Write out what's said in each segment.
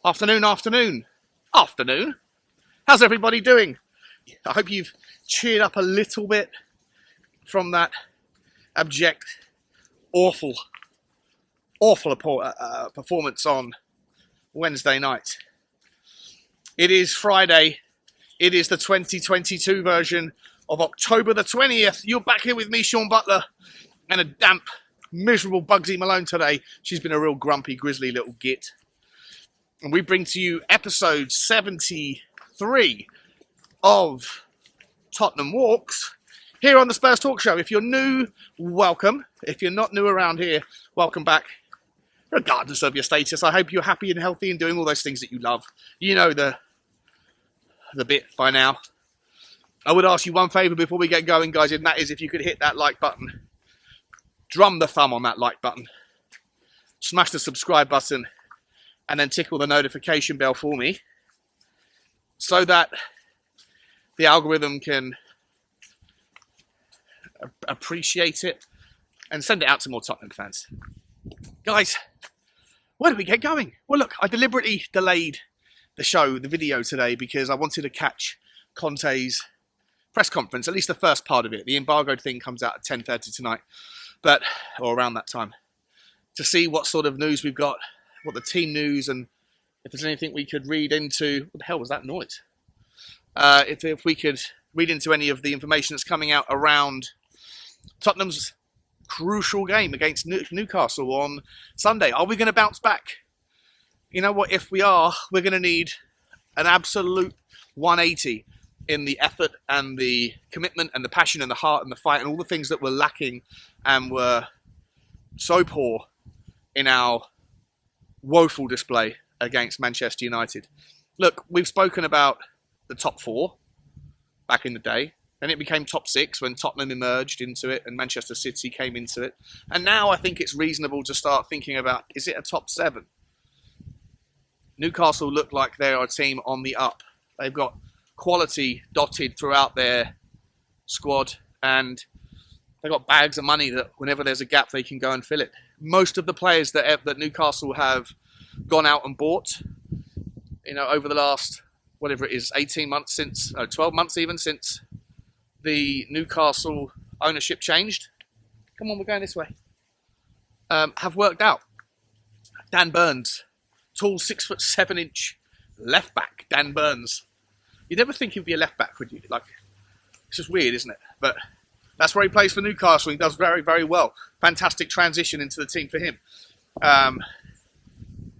Afternoon. How's everybody doing? I hope you've cheered up a little bit from that abject, awful performance on Wednesday night. It is Friday. It is the 2022 version of October the 20th. You're back here with me, Sean Butler, and a damp, miserable Bugsy Malone today. She's been a real grumpy, grizzly little git. And we bring to you episode 73 of Tottenham Walks here on the Spurs Talk Show. If you're new, welcome. If you're not new around here, welcome back. Regardless of your status, I hope you're happy and healthy and doing all those things that you love. You know the bit by now. I would ask you one favour before we get going, guys, and that is if you could hit that like button. Drum the thumb on that like button. Smash the subscribe button. And then tickle the notification bell for me so that the algorithm can appreciate it and send it out to more Tottenham fans. Guys, where did we get going? Well, look, I deliberately delayed the video today because I wanted to catch Conte's press conference, at least the first part of it. The embargoed thing comes out at 10:30 tonight, or around that time, to see what sort of news we've got, what the team news, and if there's anything we could read into. What the hell was that noise? If we could read into any of the information that's coming out around Tottenham's crucial game against Newcastle on Sunday. Are we going to bounce back? You know what? If we are, we're going to need an absolute 180 in the effort and the commitment and the passion and the heart and the fight and all the things that were lacking and were so poor in our woeful display against Manchester United. Look, we've spoken about the top four back in the day, and it became top six when Tottenham emerged into it and Manchester City came into it. And now I think it's reasonable to start thinking about, is it a top seven? Newcastle look like they're a team on the up. They've got quality dotted throughout their squad, and they've got bags of money that whenever there's a gap, they can go and fill it. Most of the players that Newcastle have gone out and bought, over the last, whatever it is, 18 months 12 months even since the Newcastle ownership changed. Come on, we're going this way. Have worked out. Dan Burns, tall 6'7" left back. Dan Burns. You'd never think he'd be a left back, would you? It's just weird, isn't it? But that's where he plays for Newcastle. He does very, very well. Fantastic transition into the team for him.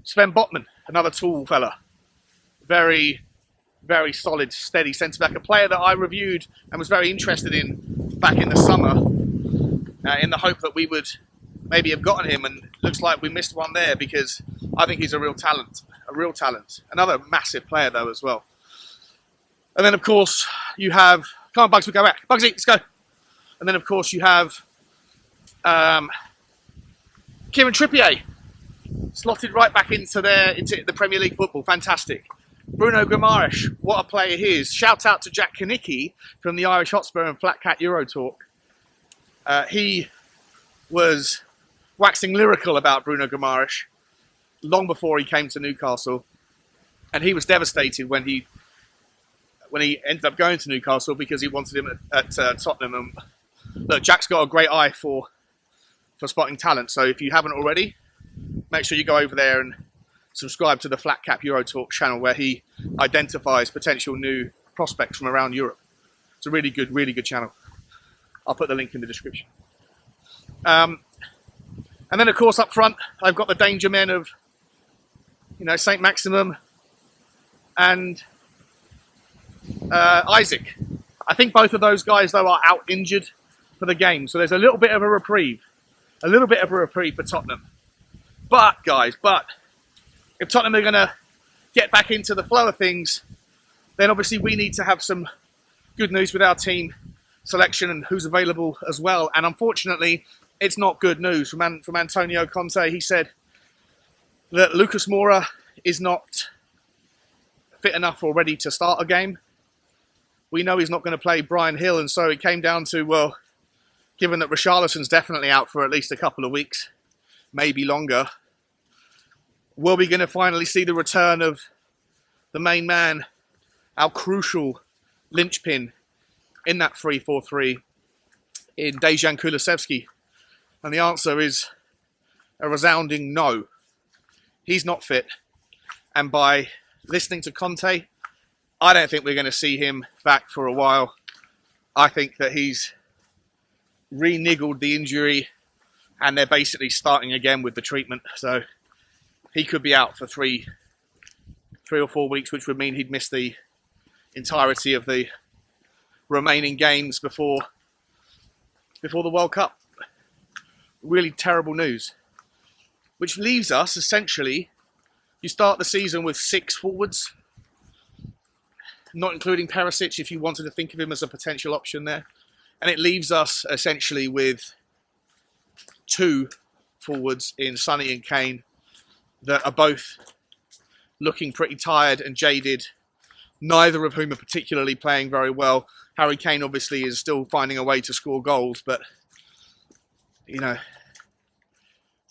Sven Botman, another tall fella. Very, very solid, steady centre-back. A player that I reviewed and was very interested in back in the summer in the hope that we would maybe have gotten him. And looks like we missed one there because I think he's a real talent. Another massive player, though, as well. And then, of course, you have... Come on, Bugs, we go back. Bugsy, let's go. And then, of course, you have Kieran Trippier slotted right back into the Premier League football. Fantastic. Bruno Guimaraes, what a player he is. Shout out to Jack Kanicki from the Irish Hotspur and Flat Cat Euro Talk. He was waxing lyrical about Bruno Guimaraes long before he came to Newcastle. And he was devastated when he ended up going to Newcastle because he wanted him at Tottenham. And look, Jack's got a great eye for spotting talent. So if you haven't already, make sure you go over there and subscribe to the Flat Cap Euro Talk channel where he identifies potential new prospects from around Europe. It's a really good channel. I'll put the link in the description. And then, of course, up front, I've got the danger men of, St. Maximum and Isaac. I think both of those guys, though, are out injured for the game. So there's a little bit of a reprieve for Tottenham. But, guys, if Tottenham are going to get back into the flow of things, then obviously we need to have some good news with our team selection and who's available as well. And unfortunately, it's not good news from Antonio Conte. He said that Lucas Moura is not fit enough or ready to start a game. We know he's not going to play Brian Hill, and so it came down to, well, given that Richarlison's definitely out for at least a couple of weeks, maybe longer, Were we going to finally see the return of the main man, our crucial linchpin in that 3-4-3 in Dejan Kulusevski? And the answer is a resounding no. He's not fit. And by listening to Conte, I don't think we're going to see him back for a while. I think that he's reniggled the injury and they're basically starting again with the treatment. So he could be out for three or 4 weeks, which would mean he'd miss the entirety of the remaining games before the World Cup. Really terrible news. Which leaves us, essentially, you start the season with 6 forwards, not including Perisic, if you wanted to think of him as a potential option there. And it leaves us, essentially, with 2 forwards in Sonny and Kane that are both looking pretty tired and jaded, neither of whom are particularly playing very well. Harry Kane, obviously, is still finding a way to score goals, but, you know,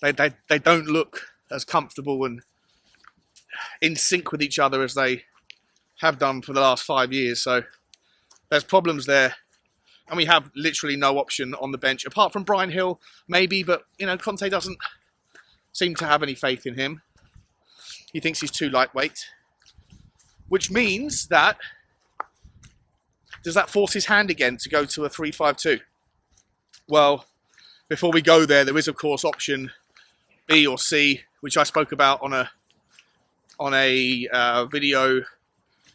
they don't look as comfortable and in sync with each other as they have done for the last 5 years. So there's problems there. And we have literally no option on the bench, apart from Bryan Hill, maybe, but, you know, Conte doesn't seem to have any faith in him. He thinks he's too lightweight, which means that, does that force his hand again to go to a 3-5-2? Well, before we go there is, of course, option B or C, which I spoke about on a video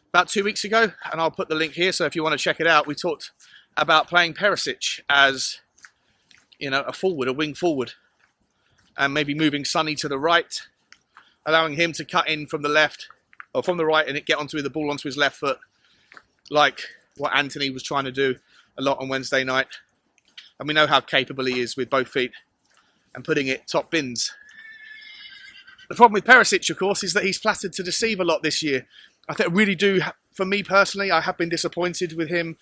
about 2 weeks ago, and I'll put the link here. So if you want to check it out, we talked about playing Perisic as, you know, a forward, a wing forward, and maybe moving Sonny to the right, allowing him to cut in from the left or from the right and get onto the ball onto his left foot, like what Anthony was trying to do a lot on Wednesday night. And we know how capable he is with both feet and putting it top bins. The problem with Perisic, of course, is that he's flattered to deceive a lot this year. I think I really do, for me personally, I have been disappointed with him.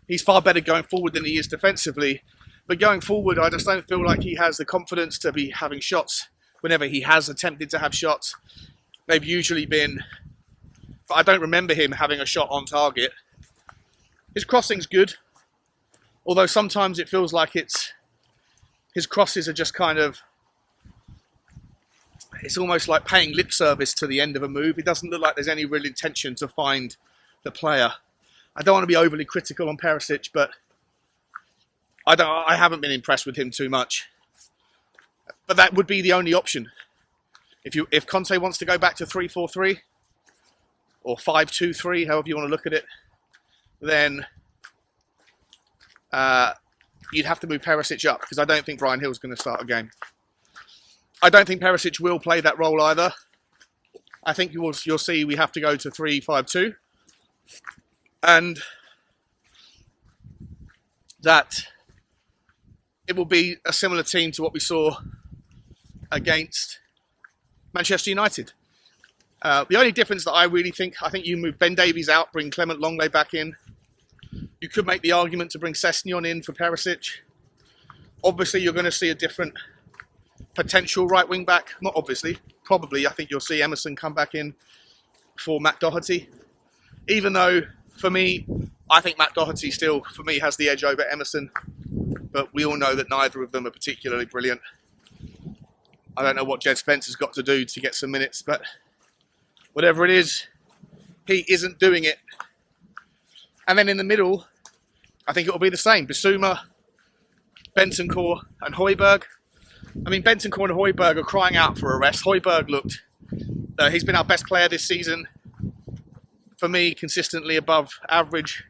He's far better going forward than he is defensively. But going forward, I just don't feel like he has the confidence to be having shots whenever he has attempted to have shots. They've usually been, but I don't remember him having a shot on target. His crossing's good, although sometimes it feels like his crosses are just kind of, it's almost like paying lip service to the end of a move. It doesn't look like there's any real intention to find the player. I don't want to be overly critical on Perisic, but I haven't been impressed with him too much. But that would be the only option. If Conte wants to go back to 3-4-3 or 5-2-3, however you want to look at it, then you'd have to move Perisic up, because I don't think Bryan Hill's going to start a game. I don't think Perisic will play that role either. I think you'll see we have to go to 3-5-2. And that it will be a similar team to what we saw against Manchester United. The only difference that I think you move Ben Davies out, bring Clement Longley back in. You could make the argument to bring Sessegnon in for Perisic. Obviously, you're going to see a different potential right wing back. Not obviously, probably. I think you'll see Emerson come back in for Matt Doherty. Even though, for me, I think Matt Doherty still, for me, has the edge over Emerson. But we all know that neither of them are particularly brilliant. I don't know what Jed Spencer's got to do to get some minutes, but whatever it is, he isn't doing it. And then in the middle, I think it will be the same. Bissouma, Bentancur and Højbjerg. I mean, Bentancur and Højbjerg are crying out for a rest. Højbjerg looked, he's been our best player this season. For me, consistently above average,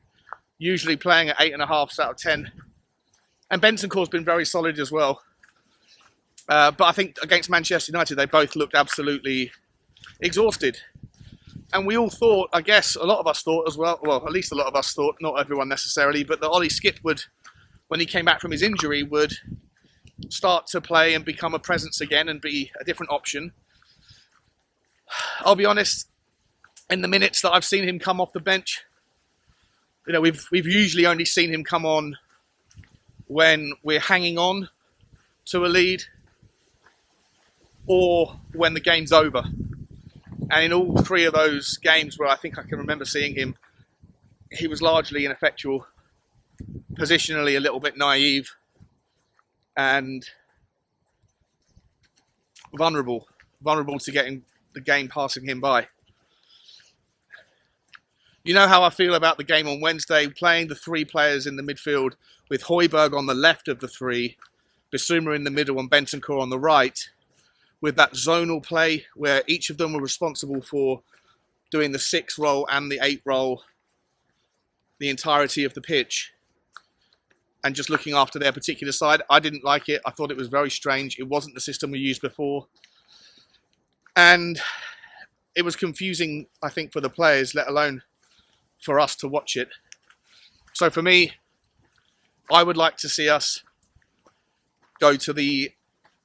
usually playing at 8.5 out of 10. And Bentancur's been very solid as well. But I think against Manchester United, they both looked absolutely exhausted. And we all thought, I guess, a lot of us thought as well, at least a lot of us thought, not everyone necessarily, but that Ollie Skip would, when he came back from his injury, would start to play and become a presence again and be a different option. I'll be honest, in the minutes that I've seen him come off the bench, you know, we've usually only seen him come on when we're hanging on to a lead, or when the game's over. And in all three of those games where I think I can remember seeing him, he was largely ineffectual, positionally a little bit naive, and vulnerable to getting the game passing him by. You know how I feel about the game on Wednesday, playing the three players in the midfield with Højbjerg on the left of the three, Bissouma in the middle and Bentancur on the right, with that zonal play where each of them were responsible for doing the 6 role and the 8 role the entirety of the pitch, and just looking after their particular side. I didn't like it. I thought it was very strange. It wasn't the system we used before. And it was confusing, I think, for the players, let alone for us to watch it. So for me, I would like to see us go to the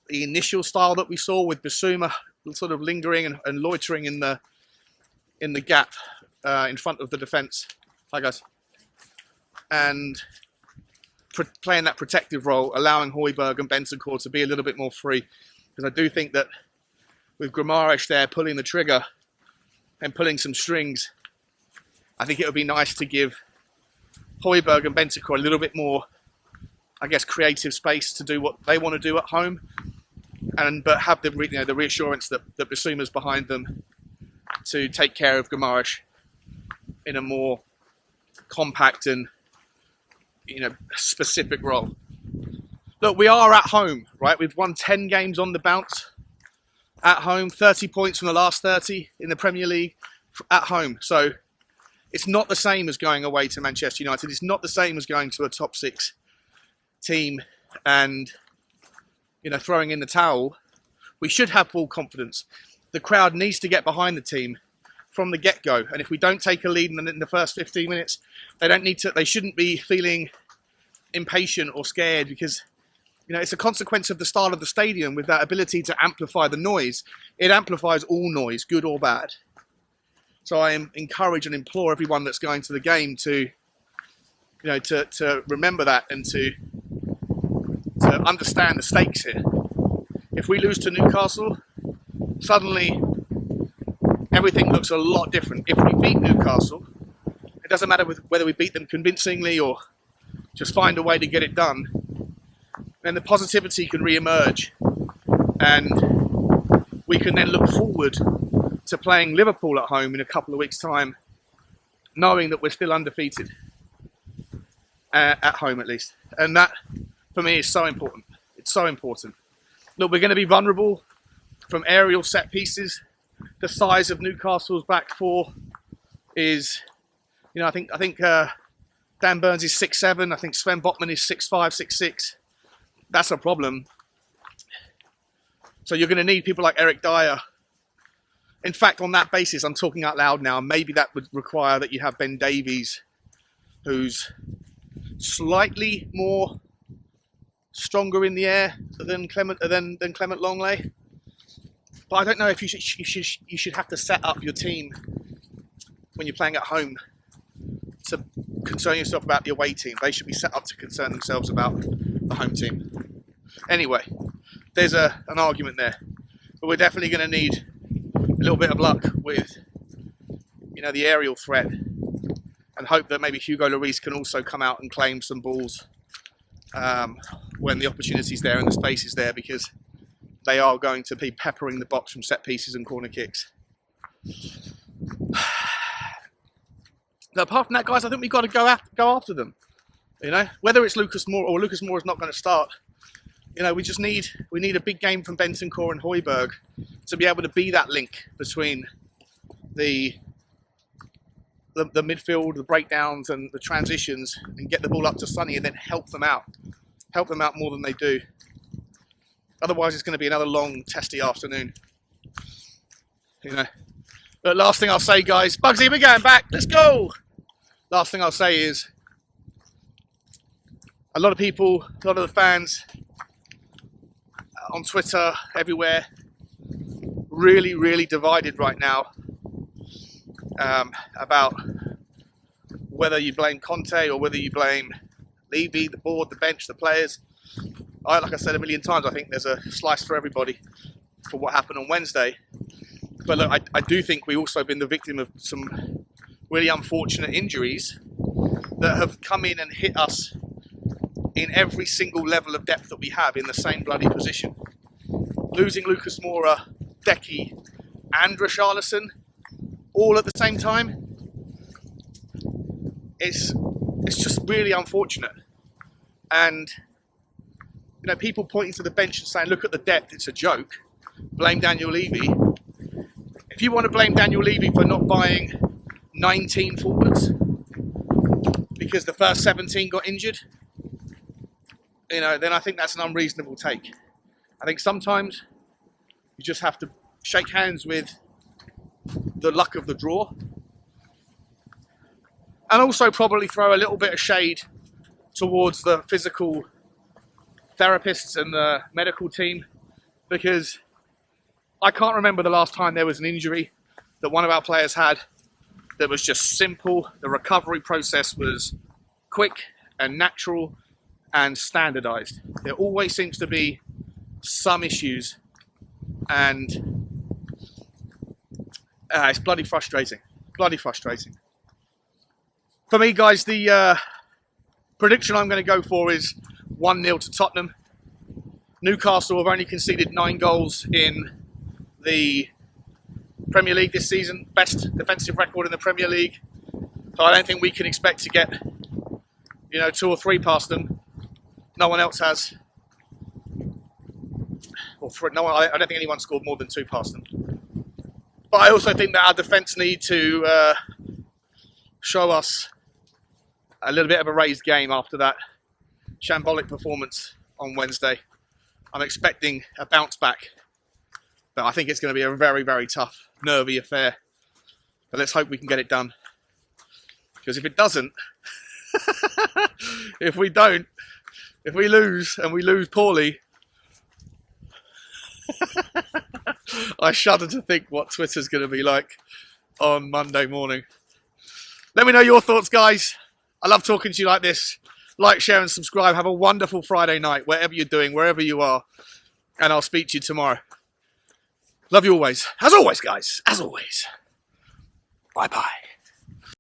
initial style that we saw with Bissouma sort of lingering and loitering in the gap in front of the defence. Hi guys. And playing that protective role, allowing Højbjerg and Bentancur to be a little bit more free. Because I do think that with Guimaraes there pulling the trigger and pulling some strings, I think it would be nice to give Højbjerg and Bentancur a little bit more, I guess, creative space to do what they want to do at home, but have the reassurance that Bissouma's behind them to take care of Guimaraes in a more compact and specific role. Look, we are at home, right? We've won 10 games on the bounce at home, 30 points from the last 30 in the Premier League at home. So it's not the same as going away to Manchester United. It's not the same as going to a top 6 team and throwing in the towel. We should have full confidence. The crowd needs to get behind the team from the get-go, and if we don't take a lead in the first 15 minutes, they shouldn't be feeling impatient or scared, because it's a consequence of the style of the stadium with that ability to amplify the noise. It amplifies all noise, good or bad. So I encourage and implore everyone that's going to the game to remember that and to understand the stakes here. If we lose to Newcastle, suddenly everything looks a lot different. If we beat Newcastle, it doesn't matter whether we beat them convincingly or just find a way to get it done, then the positivity can re-emerge, and we can then look forward to playing Liverpool at home in a couple of weeks' time, knowing that we're still undefeated, at home at least. And that, for me, is so important. It's so important. Look, we're going to be vulnerable from aerial set pieces. The size of Newcastle's back four is, I think Dan Burns is 6'7". I think Sven Botman is 6'5", 6'6". That's a problem. So you're going to need people like Eric Dyer. In fact, on that basis, I'm talking out loud now, maybe that would require that you have Ben Davies, who's slightly more stronger in the air than Clement Longley. But I don't know if you should have to set up your team when you're playing at home to concern yourself about the away team. They should be set up to concern themselves about the home team. Anyway, there's an argument there. But we're definitely going to need a little bit of luck with, the aerial threat, and hope that maybe Hugo Lloris can also come out and claim some balls when the opportunity's there and the space is there, because they are going to be peppering the box from set pieces and corner kicks. But apart from that, guys, I think we've got to go after them. Whether it's Lucas Moura or Lucas Moura is not going to start. We need a big game from Bentancur and Højbjerg to be able to be that link between the midfield, the breakdowns and the transitions, and get the ball up to Sonny and then help them out more than they do. Otherwise, it's going to be another long, testy afternoon. But last thing I'll say, guys, Bugsy, we're going back. Let's go. Last thing I'll say is, a lot of the fans on Twitter, everywhere, really, really divided right now about whether you blame Conte or whether you blame Levy, the board, the bench, the players. Like I said a million times, I think there's a slice for everybody. for what happened on Wednesday. But look, I do think we've also been the victim of some really unfortunate injuries that have come in and hit us in every single level of depth that we have in the same bloody position. Losing Lucas Moura, Decky, and Richarlison all at the same time, it's just really unfortunate. And you know, people pointing to the bench and saying, look at the depth, it's a joke, blame Daniel Levy. If you want to blame Daniel Levy for not buying 19 forwards because the first 17 got injured, you know, then I think that's an unreasonable take. I think sometimes you just have to shake hands with the luck of the draw, and also probably throw a little bit of shade towards the physical therapists and the medical team, because I can't remember the last time there was an injury that one of our players had that was just simple. The recovery process was quick and natural and standardized. There always seems to be some issues, and it's bloody frustrating. Bloody frustrating. For me, guys, the prediction I'm going to go for is 1-0 to Tottenham. Newcastle have only conceded 9 goals in the Premier League this season. Best defensive record in the Premier League. So I don't think we can expect to get, you know, 2 or 3 past them. No one else has. Or 3, no, I don't think anyone scored more than 2 past them. But I also think that our defence need to show us a little bit of a raised game after that shambolic performance on Wednesday. I'm expecting a bounce back, but I think it's going to be a very, very tough, nervy affair. But let's hope we can get it done. Because if it doesn't, if we lose and we lose poorly, I shudder to think what Twitter's going to be like on Monday morning. Let me know your thoughts, guys. I love talking to you like this. Like, share and subscribe. Have a wonderful Friday night, wherever you're doing, wherever you are. And I'll speak to you tomorrow. Love you always. As always, guys. As always. Bye-bye.